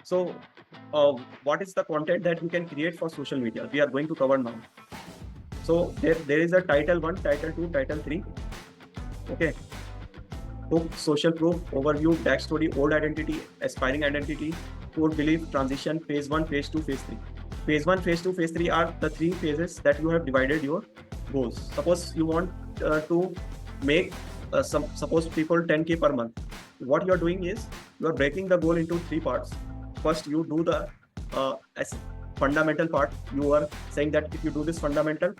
So what is the content that you can create for social media? We are going to cover now. So there is a title 1, title 2, title 3. Okay. Hook, social proof, overview, backstory, old identity, aspiring identity, core belief, transition, phase 1, phase 2, phase 3. Phase 1, phase 2, phase 3 are the 3 phases that you have divided your goals. Suppose you want to make suppose people 10K per month. What you are doing is you are breaking the goal into 3 parts. First, you do the fundamental part. You are saying that if you do this fundamental,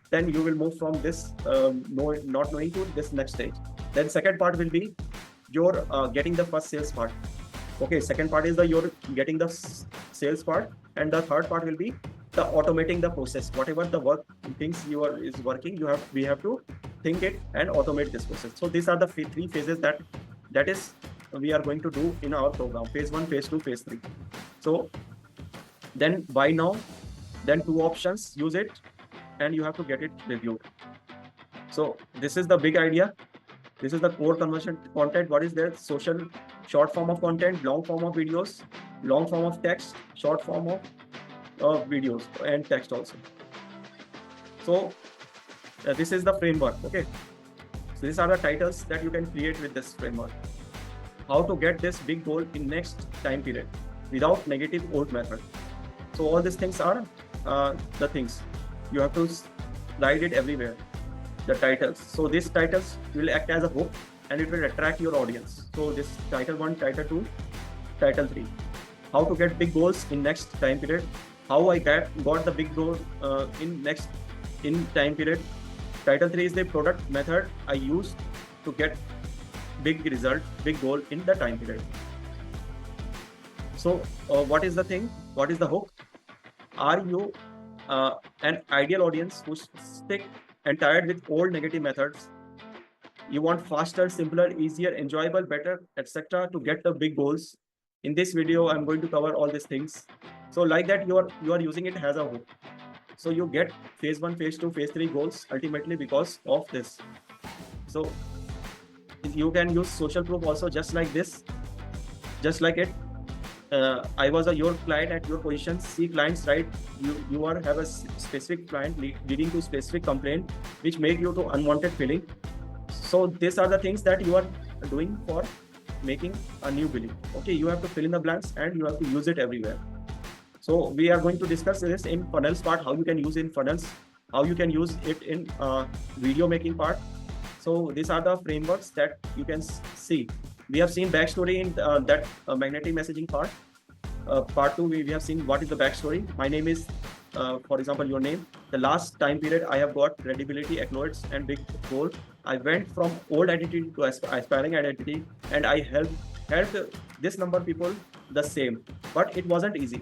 then you will move from this not knowing to this next stage. Then second part will be your getting the first sales part. Okay, second part is the your getting the sales part, and the third part will be the automating the process. Whatever the work things is working, we have to think it and automate this process. So these are the 3 phases that is we are going to do in our program: phase 1, phase 2, phase 3. So then buy now, then 2 options, use it, and you have to get it reviewed. So this is the big idea. This is the core conversion content. What is there? Social short form of content, long form of videos, long form of text, short form of videos and text also. So this is the framework. Okay. So these are the titles that you can create with this framework. How to get this big goal in next time period without negative old method. So all these things are the things you have to write it everywhere. The titles. So these titles will act as a hook and it will attract your audience. So this title 1, title 2, title 3. How to get big goals in next time period. How I got the big goal in time period. Title 3 is the product method I use to get big result, big goal in the time period. So what is the thing? What is the hook? Are you an ideal audience who's sick and tired with old negative methods? You want faster, simpler, easier, enjoyable, better, etc. to get the big goals. In this video, I'm going to cover all these things. So like that, you are using it as a hook. So you get phase 1, phase 2, phase 3 goals ultimately because of this. So you can use social proof also just like this, just like it. I was your client at your position. See clients, right? You have a specific client leading to specific complaint, which make you to unwanted feeling. So these are the things that you are doing for making a new billing. Okay, you have to fill in the blanks and you have to use it everywhere. So we are going to discuss this in funnels part, how you can use in funnels, how you can use it in video making part. So these are the frameworks that you can see. We have seen backstory in that magnetic messaging part. Part 2, we have seen what is the backstory. My name is, for example, your name. The last time period I have got credibility, acknowledge, and big goal. I went from old identity to aspiring identity, and I helped this number of people the same. But it wasn't easy.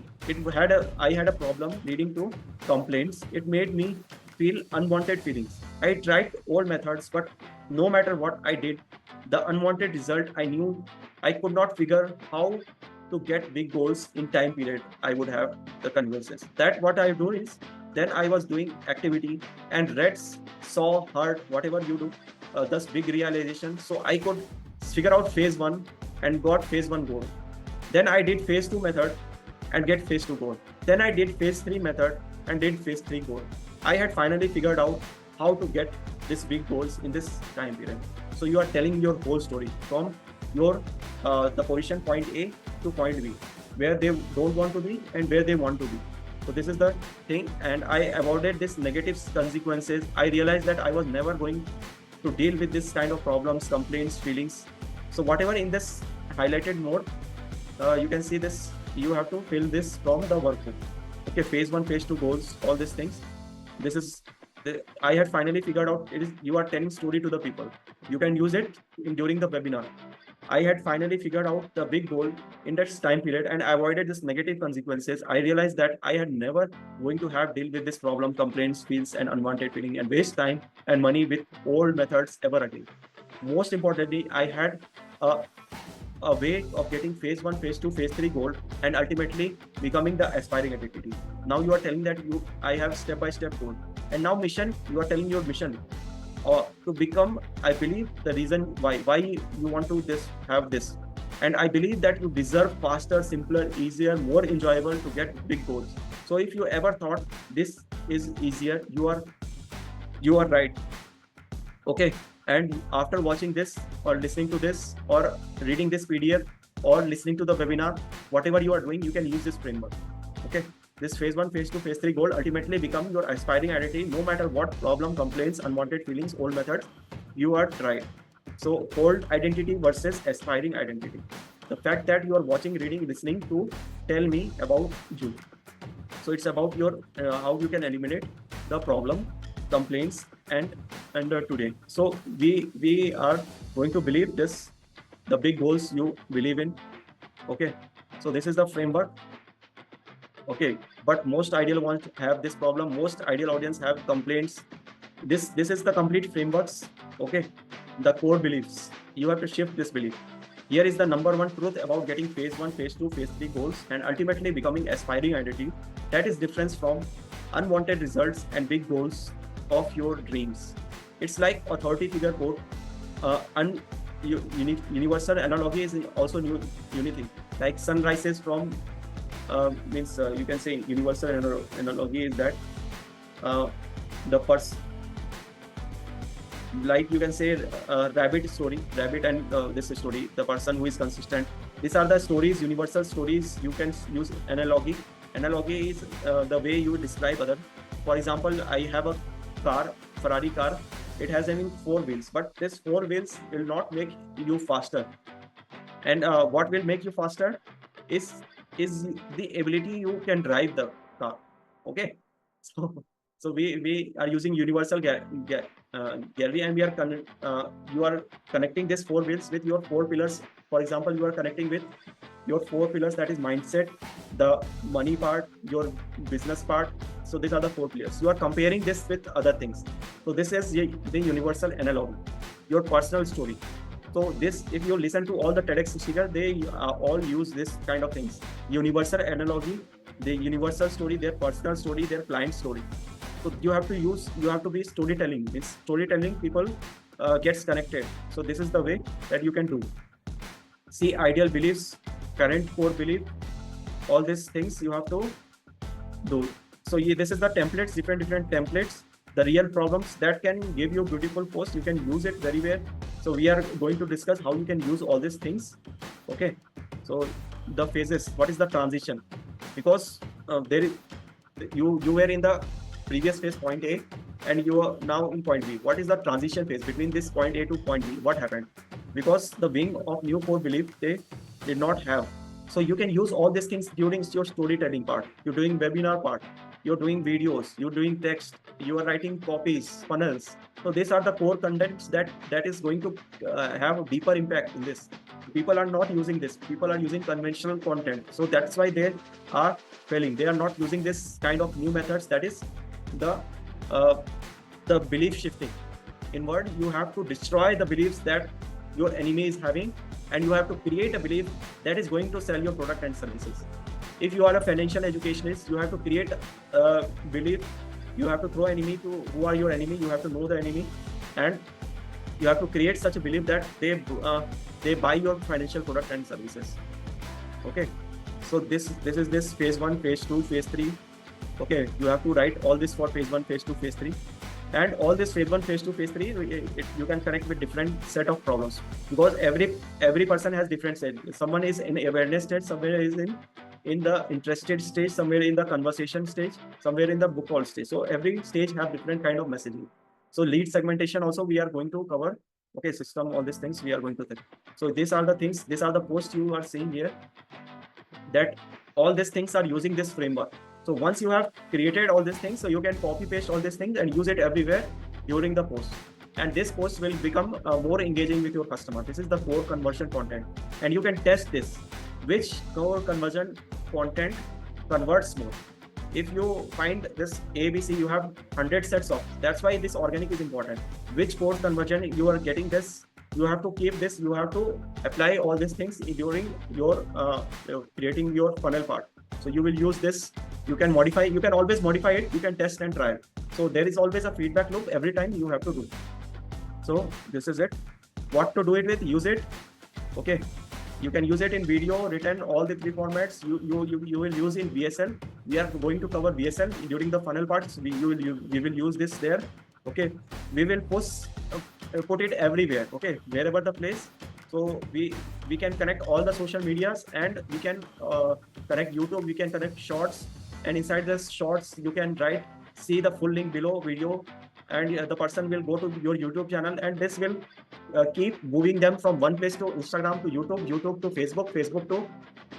I had a problem leading to complaints. It made me feel unwanted feelings. I tried old methods, but no matter what I did, the unwanted result, I knew I could not figure how to get big goals in time period. I would have the conversions. That what I do is then I was doing activity and read, saw, heard, whatever you do, thus big realization. So I could figure out phase 1 and got phase 1 goal. Then I did phase 2 method and get phase 2 goal. Then I did phase 3 method and did phase 3 goal. I had finally figured out how to get these big goals in this time period. So you are telling your whole story from your the position point A to point B, where they don't want to be and where they want to be. So this is the thing, and I avoided this negative consequences. I realized that I was never going to deal with this kind of problems, complaints, feelings. So whatever in this highlighted mode, you can see this. You have to fill this from the workbook. Okay, phase 1, phase 2 goals, all these things. This is I had finally figured out it is you are telling story to the people. You can use it during the webinar. I had finally figured out the big goal in that time period and I avoided this negative consequences. I realized that I had never going to have deal with this problem, complaints, feels, and unwanted feeling, and waste time and money with old methods ever again. Most importantly, I had a way of getting phase 1, phase 2, phase 3 goal and ultimately becoming the aspiring identity. Now you are telling that I have step-by-step goal. And now mission, you are telling your mission to become, I believe the reason why you want to have this. And I believe that you deserve faster, simpler, easier, more enjoyable to get big goals. So if you ever thought this is easier, you are right. Okay. And after watching this or listening to this or reading this PDF or listening to the webinar, whatever you are doing, you can use this framework. Okay. This phase 1, phase 2, phase 3 goal ultimately become your aspiring identity, no matter what problem, complaints, unwanted feelings, old methods you are tried. So old identity versus aspiring identity. The fact that you are watching, reading, listening to tell me about you. So it's about your how you can eliminate the problem, complaints, and today. So we are going to believe this, the big goals you believe in. Okay. So this is the framework. Okay, but most ideal ones have this problem. Most ideal audience have complaints. This is the complete frameworks. Okay, the core beliefs. You have to shift this belief. Here is the number one truth about getting phase 1, phase 2, phase 3 goals and ultimately becoming aspiring identity. That is difference from unwanted results and big goals of your dreams. It's like authority figure quote. Universal analogy is also new unity. Like sun rises from means you can say universal analogy is that the person, like you can say rabbit story, rabbit and this story, the person who is consistent. These are the stories, universal stories. You can use analogy. Analogy is the way you describe other. For example, I have a car, Ferrari car. It has having 4 wheels, but this 4 wheels will not make you faster. And what will make you faster is the ability you can drive the car. Okay. So we are using universal gallery, and we are you are connecting this 4 wheels with your 4 pillars. For example, you are connecting with your 4 pillars, that is mindset, the money part, your business part. So these are the 4 pillars. You are comparing this with other things. So this is the universal analogy, your personal story. So this, if you listen to all the TEDx speakers, they all use this kind of things. Universal analogy, the universal story, their personal story, their client story. So you have to be storytelling. It's storytelling, people gets connected. So this is the way that you can do. See ideal beliefs, current core belief, all these things you have to do. So this is the templates, different templates, the real problems that can give you beautiful posts. You can use it very well. So we are going to discuss how you can use all these things. Okay. So the phases, what is the transition? Because you were in the previous phase, point A, and you are now in point B. What is the transition phase between this point A to point B? What happened? Because the wing of new core belief they did not have. So you can use all these things during your storytelling part. You're doing webinar part. You're doing videos. You're doing text. You are writing copies, funnels. So these are the core contents that is going to have a deeper impact in this. People are not using this. People are using conventional content. So that's why they are failing. They are not using this kind of new methods. That is the belief shifting. In word, you have to destroy the beliefs that your enemy is having, and you have to create a belief that is going to sell your product and services. If you are a financial educationist, you have to create a belief. You have to throw enemy to who are your enemy. You have to know the enemy, and you have to create such a belief that they buy your financial product and services. Okay. So this is this phase 1, phase 2, phase 3. Okay, you have to write all this for phase 1, phase 2, phase 3. And all this phase 1, phase 2, phase 3, you can connect with different set of problems, because every person has different stage. Someone is in awareness stage, somewhere is in the interested stage, somewhere in the conversation stage, somewhere in the book all stage. So every stage have different kind of messaging. So lead segmentation also we are going to cover. Okay, system, all these things we are going to think. So these are the things, these are the posts you are seeing here, that all these things are using this framework. So once you have created all these things, so you can copy paste all these things and use it everywhere during the post. And this post will become more engaging with your customer. This is the core conversion content. And you can test this, which core conversion content converts more. If you find this ABC, you have 100 sets of, that's why this organic is important. Which core conversion you are getting this, you have to keep this, you have to apply all these things during your creating your funnel part. So you will use this, you can modify, you can always modify it, you can test and try it. So there is always a feedback loop every time you have to do. So this is it. What to do it with, use it. Okay. You can use it in video, written, all the three formats. You will use in VSL. We are going to cover VSL during the funnel parts. We will use this there. Okay, we will put it everywhere. Okay, wherever the place. So we can connect all the social medias, and we can connect YouTube. We can connect Shorts, and inside the Shorts you can write, see the full link below video, and the person will go to your YouTube channel, and this will keep moving them from one place to Instagram to YouTube, YouTube to Facebook, Facebook to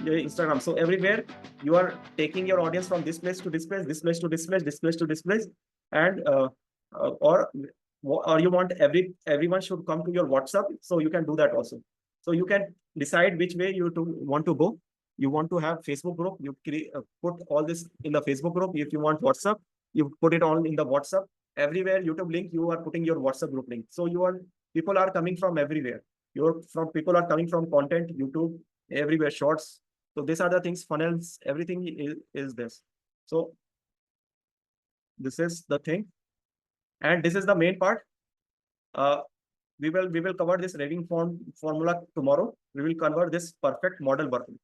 Instagram. So everywhere you are taking your audience from this place to this place, this place to this place, this place to this place, and or you want everyone should come to your WhatsApp, so you can do that also. So you can decide which way you want to go. You want to have Facebook group, you put all this in the Facebook group. If you want WhatsApp, you put it all in the WhatsApp. Everywhere YouTube link, you are putting your WhatsApp group link. So people are coming from everywhere. People are coming from content, YouTube, everywhere, Shorts. So these are the things, funnels, everything is this. So this is the thing, and this is the main part. We will cover this raving formula tomorrow. We will cover this perfect model working.